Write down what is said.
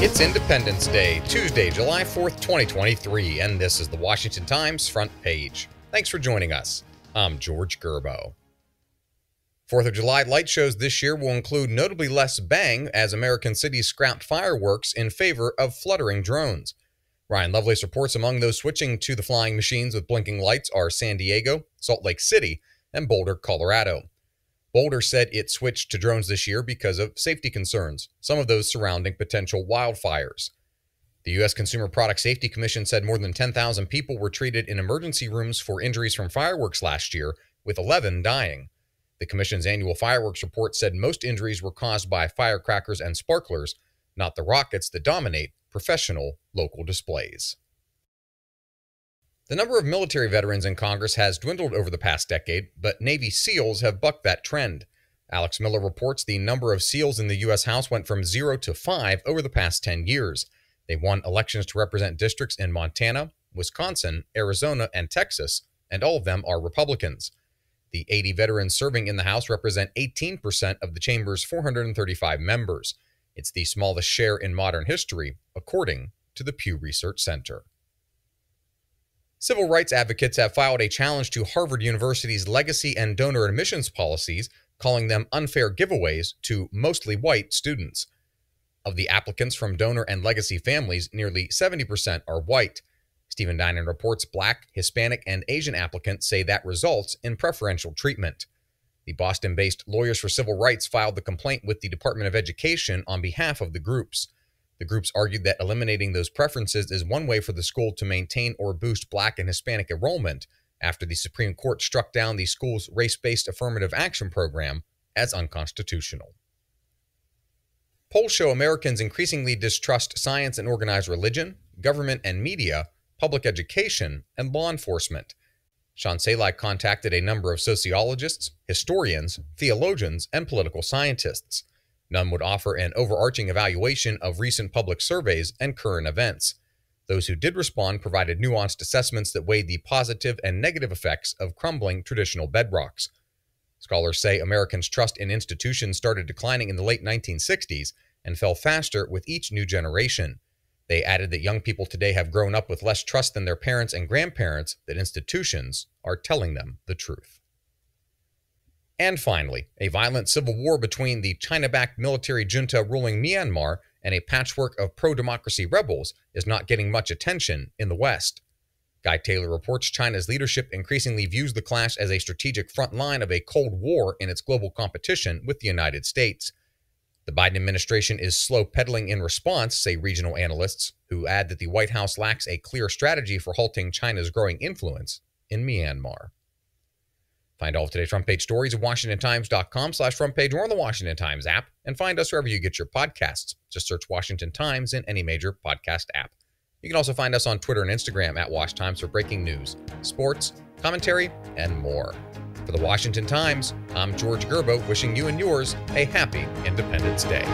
It's Independence Day, Tuesday, July 4th, 2023, and this is the Washington Times front page. Thanks for joining us. I'm George Gerbo. 4th of July light shows this year will include notably less bang as American cities scrapped fireworks in favor of fluttering drones. Ryan Lovelace reports among those switching to the flying machines with blinking lights are San Diego, Salt Lake City, and Boulder, Colorado. Boulder said it switched to drones this year because of safety concerns, some of those surrounding potential wildfires. The U.S. Consumer Product Safety Commission said more than 10,000 people were treated in emergency rooms for injuries from fireworks last year, with 11 dying. The Commission's annual fireworks report said most injuries were caused by firecrackers and sparklers, not the rockets that dominate professional local displays. The number of military veterans in Congress has dwindled over the past decade, but Navy SEALs have bucked that trend. Alex Miller reports the number of SEALs in the U.S. House went from 0 to 5 over the past 10 years. They won elections to represent districts in Montana, Wisconsin, Arizona, and Texas, and all of them are Republicans. The 80 veterans serving in the House represent 18% of the chamber's 435 members. It's the smallest share in modern history, according to the Pew Research Center. Civil rights advocates have filed a challenge to Harvard University's legacy and donor admissions policies, calling them unfair giveaways to mostly white students. Of the applicants from donor and legacy families, nearly 70% are white. Stephen Dinan reports Black, Hispanic, and Asian applicants say that results in preferential treatment. The Boston-based Lawyers for Civil Rights filed the complaint with the Department of Education on behalf of the groups. The groups argued that eliminating those preferences is one way for the school to maintain or boost Black and Hispanic enrollment after the Supreme Court struck down the school's race-based affirmative action program as unconstitutional. Polls show Americans increasingly distrust science and organized religion, government and media, public education, and law enforcement. Sean Salai contacted a number of sociologists, historians, theologians, and political scientists. None would offer an overarching evaluation of recent public surveys and current events. Those who did respond provided nuanced assessments that weighed the positive and negative effects of crumbling traditional bedrocks. Scholars say Americans' trust in institutions started declining in the late 1960s and fell faster with each new generation. They added that young people today have grown up with less trust than their parents and grandparents that institutions are telling them the truth. And finally, a violent civil war between the China-backed military junta ruling Myanmar and a patchwork of pro-democracy rebels is not getting much attention in the West. Guy Taylor reports China's leadership increasingly views the clash as a strategic front line of a Cold War in its global competition with the United States. The Biden administration is slow pedaling in response, say regional analysts, who add that the White House lacks a clear strategy for halting China's growing influence in Myanmar. Find all of today's front page stories at WashingtonTimes.com/frontpage or on the Washington Times app, and find us wherever you get your podcasts. Just search Washington Times in any major podcast app. You can also find us on Twitter and Instagram at Wash Times for breaking news, sports, commentary, and more. For the Washington Times, I'm George Gerbo, wishing you and yours a happy Independence Day.